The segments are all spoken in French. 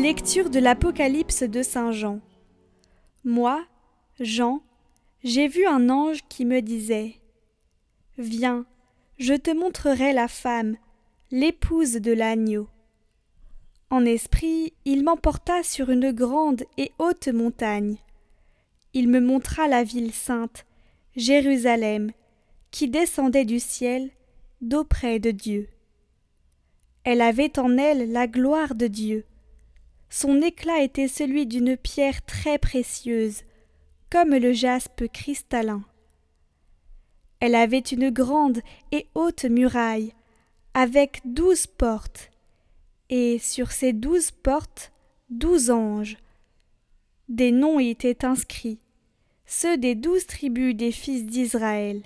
Lecture de l'Apocalypse de Saint Jean. Moi, Jean, j'ai vu un ange qui me disait : Viens, je te montrerai la femme, l'épouse de l'agneau. En esprit, il m'emporta sur une grande et haute montagne. Il me montra la ville sainte, Jérusalem, qui descendait du ciel, d'auprès de Dieu. Elle avait en elle la gloire de Dieu. Son éclat était celui d'une pierre très précieuse, comme le jaspe cristallin. Elle avait une grande et haute muraille, avec 12 portes, et sur ces 12 portes, 12 anges. Des noms y étaient inscrits, ceux des 12 tribus des fils d'Israël.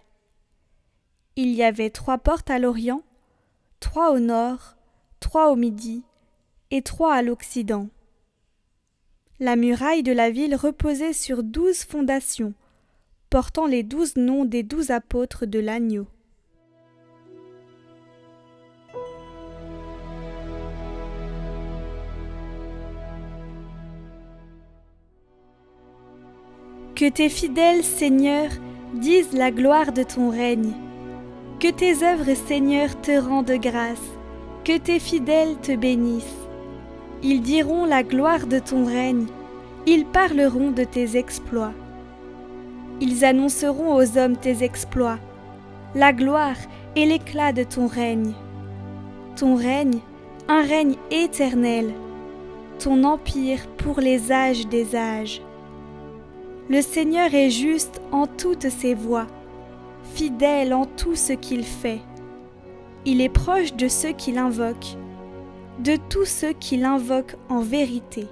Il y avait 3 portes à l'Orient, 3 au nord, 3 au midi, et 3 à l'Occident. La muraille de la ville reposait sur 12 fondations, portant les 12 noms des 12 apôtres de l'agneau. Que tes fidèles, Seigneur, disent la gloire de ton règne. Que tes œuvres, Seigneur, te rendent grâce. Que tes fidèles te bénissent. Ils diront la gloire de ton règne, ils parleront de tes exploits. Ils annonceront aux hommes tes exploits, la gloire et l'éclat de ton règne. Ton règne, un règne éternel, ton empire pour les âges des âges. Le Seigneur est juste en toutes ses voies, fidèle en tout ce qu'il fait. Il est proche de ceux qui l'invoquent, de tous ceux qui l'invoquent en vérité.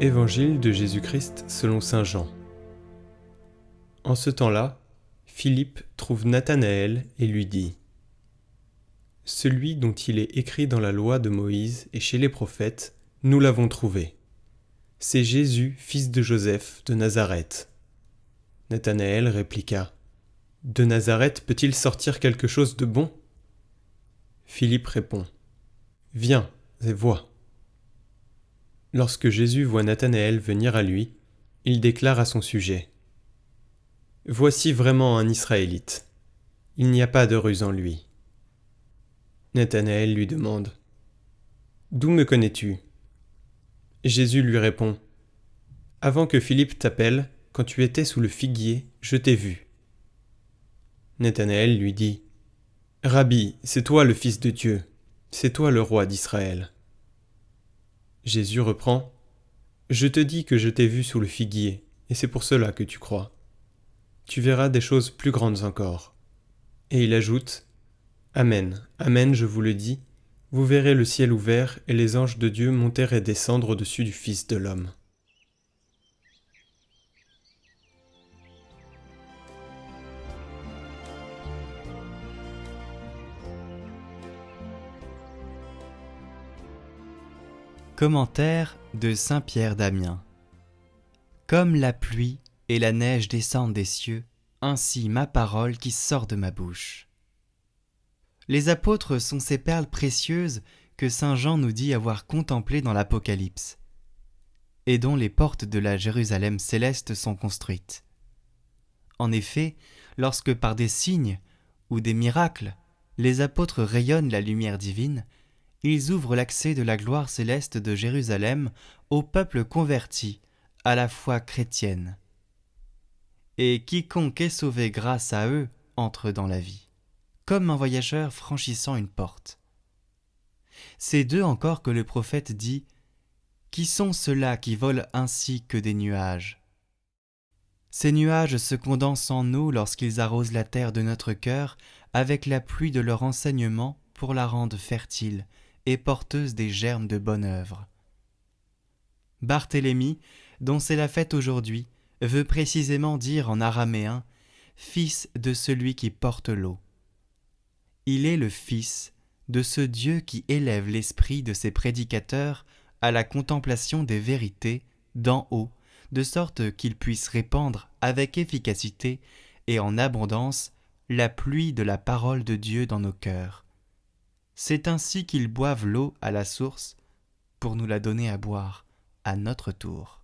Évangile de Jésus-Christ selon saint Jean. En ce temps-là, Philippe trouve Nathanaël et lui dit : Celui dont il est écrit dans la loi de Moïse et chez les prophètes, nous l'avons trouvé. C'est Jésus, fils de Joseph, de Nazareth. Nathanaël répliqua : De Nazareth peut-il sortir quelque chose de bon ? Philippe répond : Viens et vois. Lorsque Jésus voit Nathanaël venir à lui, il déclare à son sujet : Voici vraiment un Israélite. Il n'y a pas de ruse en lui. Nathanaël lui demande : D'où me connais-tu ? Jésus lui répond : Avant que Philippe t'appelle, quand tu étais sous le figuier, je t'ai vu. Nathanaël lui dit : Rabbi, c'est toi le Fils de Dieu, c'est toi le roi d'Israël. Jésus reprend : Je te dis que je t'ai vu sous le figuier, et c'est pour cela que tu crois. Tu verras des choses plus grandes encore. Et il ajoute : Amen, amen, je vous le dis, vous verrez le ciel ouvert et les anges de Dieu monter et descendre au-dessus du Fils de l'homme. Commentaire de saint Pierre d'Amiens. Comme la pluie et la neige descendent des cieux, ainsi ma parole qui sort de ma bouche. Les apôtres sont ces perles précieuses que saint Jean nous dit avoir contemplées dans l'Apocalypse, et dont les portes de la Jérusalem céleste sont construites. En effet, lorsque par des signes ou des miracles, les apôtres rayonnent la lumière divine, ils ouvrent l'accès de la gloire céleste de Jérusalem au peuple converti à la foi chrétienne. Et quiconque est sauvé grâce à eux entre dans la vie, comme un voyageur franchissant une porte. C'est d'eux encore que le prophète dit : Qui sont ceux-là qui volent ainsi que des nuages ? Ces nuages se condensent en eau lorsqu'ils arrosent la terre de notre cœur avec la pluie de leur enseignement pour la rendre fertile et porteuse des germes de bonne œuvre. Barthélemy, dont c'est la fête aujourd'hui, veut précisément dire en araméen « fils de celui qui porte l'eau ». Il est le fils de ce Dieu qui élève l'esprit de ses prédicateurs à la contemplation des vérités d'en haut, de sorte qu'ils puissent répandre avec efficacité et en abondance la pluie de la parole de Dieu dans nos cœurs. C'est ainsi qu'ils boivent l'eau à la source pour nous la donner à boire à notre tour.